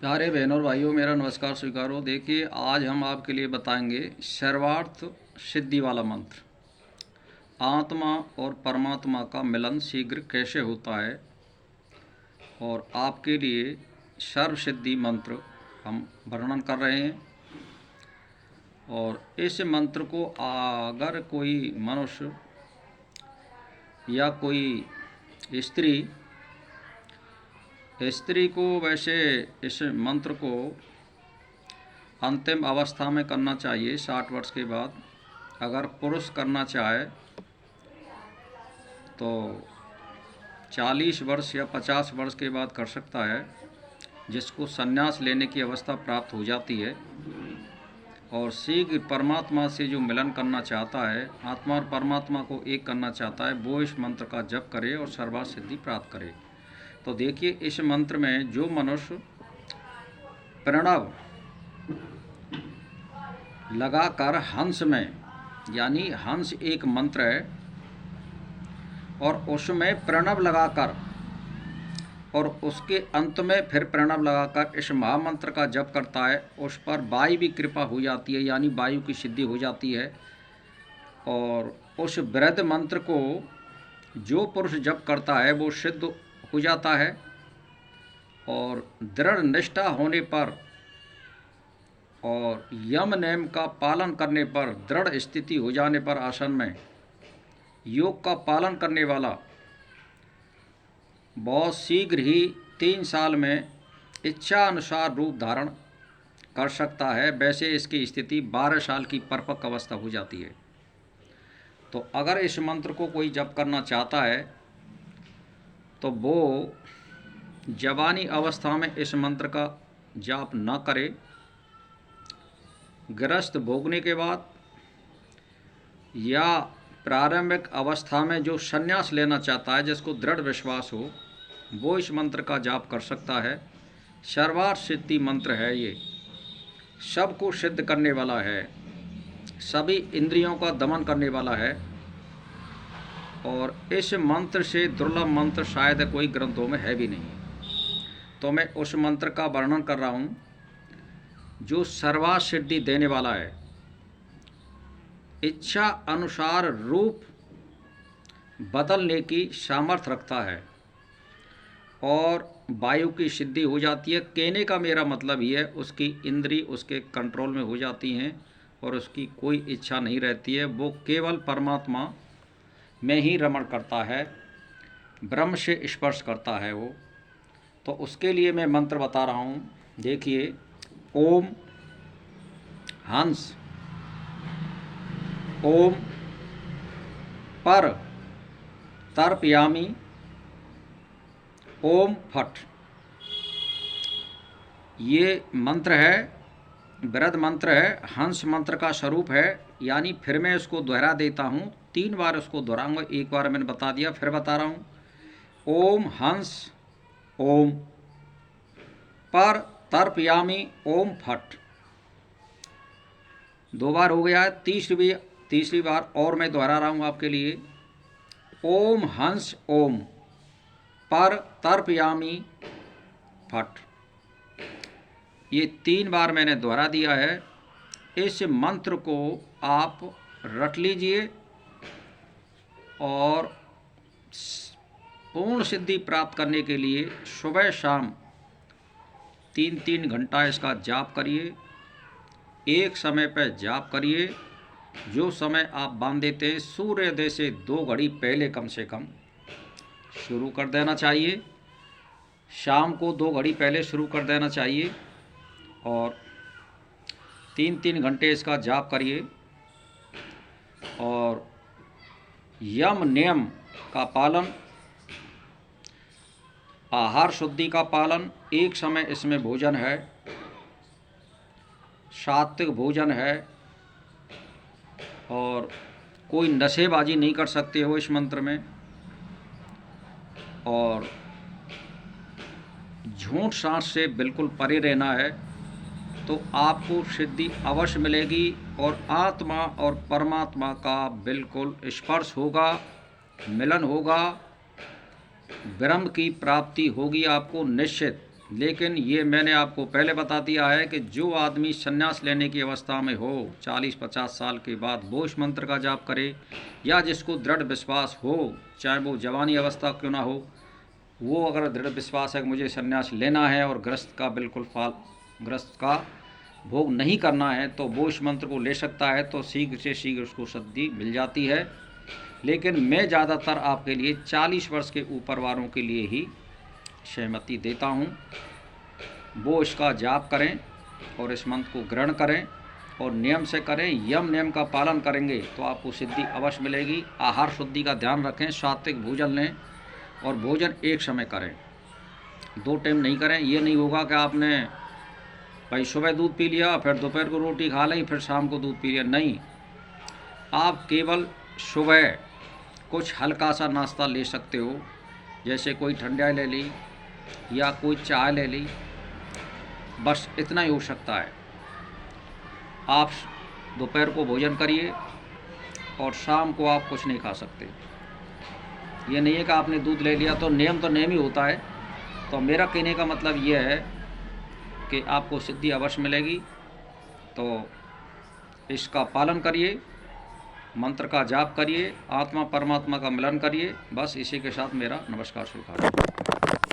प्यारे बहनों और भाइयों, मेरा नमस्कार स्वीकारो। देखिए, आज हम आपके लिए बताएंगे सर्वार्थ सिद्धि वाला मंत्र। आत्मा और परमात्मा का मिलन शीघ्र कैसे होता है, और आपके लिए सर्व सिद्धि मंत्र हम वर्णन कर रहे हैं। और इस मंत्र को अगर कोई मनुष्य या कोई स्त्री को वैसे इस मंत्र को अंतिम अवस्था में करना चाहिए 60 वर्ष के बाद। अगर पुरुष करना चाहे तो 40 वर्ष या 50 वर्ष के बाद कर सकता है, जिसको संन्यास लेने की अवस्था प्राप्त हो जाती है। और शीघ्र परमात्मा से जो मिलन करना चाहता है, आत्मा और परमात्मा को एक करना चाहता है, वो इस मंत्र का जप करे और सर्वार्थ सिद्धि प्राप्त करे। तो देखिए, इस मंत्र में जो मनुष्य प्रणव लगाकर हंस में, यानी हंस एक मंत्र है, और उसमें प्रणव लगाकर और उसके अंत में फिर प्रणव लगाकर इस महामंत्र का जप करता है, उस पर वायु भी कृपा हो जाती है, यानी वायु की सिद्धि हो जाती है। और उस वृद्ध मंत्र को जो पुरुष जप करता है वो सिद्ध हो जाता है। और दृढ़ निष्ठा होने पर और यम नियम का पालन करने पर, दृढ़ स्थिति हो जाने पर, आसन में योग का पालन करने वाला बहुत शीघ्र ही 3 साल में इच्छा अनुसार रूप धारण कर सकता है। वैसे इसकी स्थिति 12 साल की परिपक्व अवस्था हो जाती है। तो अगर इस मंत्र को कोई जप करना चाहता है तो वो जवानी अवस्था में इस मंत्र का जाप न करे। गृहस्थ भोगने के बाद या प्रारंभिक अवस्था में जो संन्यास लेना चाहता है, जिसको दृढ़ विश्वास हो, वो इस मंत्र का जाप कर सकता है। सर्वार्थ सिद्धि मंत्र है ये, सबको सिद्ध करने वाला है, सभी इंद्रियों का दमन करने वाला है। और इस मंत्र से दुर्लभ मंत्र शायद कोई ग्रंथों में है भी नहीं। तो मैं उस मंत्र का वर्णन कर रहा हूँ जो सर्वार्थ सिद्धि देने वाला है, इच्छा अनुसार रूप बदलने की सामर्थ्य रखता है और वायु की सिद्धि हो जाती है। कहने का मेरा मतलब ये है, उसकी इंद्री उसके कंट्रोल में हो जाती हैं और उसकी कोई इच्छा नहीं रहती है। वो केवल परमात्मा में ही रमण करता है, ब्रह्म से स्पर्श करता है वो। तो उसके लिए मैं मंत्र बता रहा हूँ। देखिए, ओम हंस, ओम पर तर्पयामी, ओम फट। ये मंत्र है, वृद्ध मंत्र है, हंस मंत्र का स्वरूप है। यानी फिर मैं उसको दोहरा देता हूँ, 3 बार उसको दोहराऊंगा। एक बार मैंने बता दिया, फिर बता रहा हूँ। ओम हंस, ओम पर तर्पयामी, ओम फट। 2 बार हो गया है। तीसरी बार और मैं दोहरा रहा हूँ आपके लिए। ओम हंस, ओम पर तर्पयामी, फट। ये 3 बार मैंने दोहरा दिया है। इस मंत्र को आप रट लीजिए और पूर्ण सिद्धि प्राप्त करने के लिए सुबह शाम 3-3 घंटा इसका जाप करिए। एक समय पर जाप करिए। जो समय आप बांध देते हैं, सूर्योदय से 2 घड़ी पहले कम से कम शुरू कर देना चाहिए। शाम को 2 घड़ी पहले शुरू कर देना चाहिए और 3-3 घंटे इसका जाप करिए। और यम नियम का पालन, आहार शुद्धि का पालन, एक समय इसमें भोजन है, सात्विक भोजन है, और कोई नशेबाजी नहीं कर सकते हो इस मंत्र में। और झूठ सांस से बिल्कुल परे रहना है, तो आपको सिद्धि अवश्य मिलेगी और आत्मा और परमात्मा का बिल्कुल स्पर्श होगा, मिलन होगा, ब्रह्म की प्राप्ति होगी आपको निश्चित। लेकिन ये मैंने आपको पहले बता दिया है कि जो आदमी संन्यास लेने की अवस्था में हो 40-50 साल के बाद वो इस मंत्र का जाप करे, या जिसको दृढ़ विश्वास हो, चाहे वो जवानी अवस्था क्यों ना हो, वो अगर दृढ़ विश्वास है कि मुझे संन्यास लेना है और गृहस्थ का भोग नहीं करना है, तो वो इस मंत्र को ले सकता है, तो शीघ्र से शीघ्र उसको सिद्धि मिल जाती है। लेकिन मैं ज़्यादातर आपके लिए 40 वर्ष के ऊपर वालों के लिए ही सहमति देता हूँ। वो इसका जाप करें और इस मंत्र को ग्रहण करें और नियम से करें। यम नियम का पालन करेंगे तो आपको सिद्धि अवश्य मिलेगी। आहार शुद्धि का ध्यान रखें, सात्विक भोजन लें और भोजन एक समय करें, 2 टाइम नहीं करें। ये नहीं होगा कि आपने भाई सुबह दूध पी लिया, फिर दोपहर को रोटी खा ली, फिर शाम को दूध पी लिया। नहीं, आप केवल सुबह कुछ हल्का सा नाश्ता ले सकते हो, जैसे कोई ठंडाई ले ली या कोई चाय ले ली, बस इतना ही हो सकता है। आप दोपहर को भोजन करिए और शाम को आप कुछ नहीं खा सकते। ये नहीं है कि आपने दूध ले लिया तो नियम ही होता है। तो मेरा कहने का मतलब ये है कि आपको सिद्धि अवश्य मिलेगी, तो इसका पालन करिए, मंत्र का जाप करिए, आत्मा परमात्मा का मिलन करिए। बस इसी के साथ मेरा नमस्कार स्वीकार।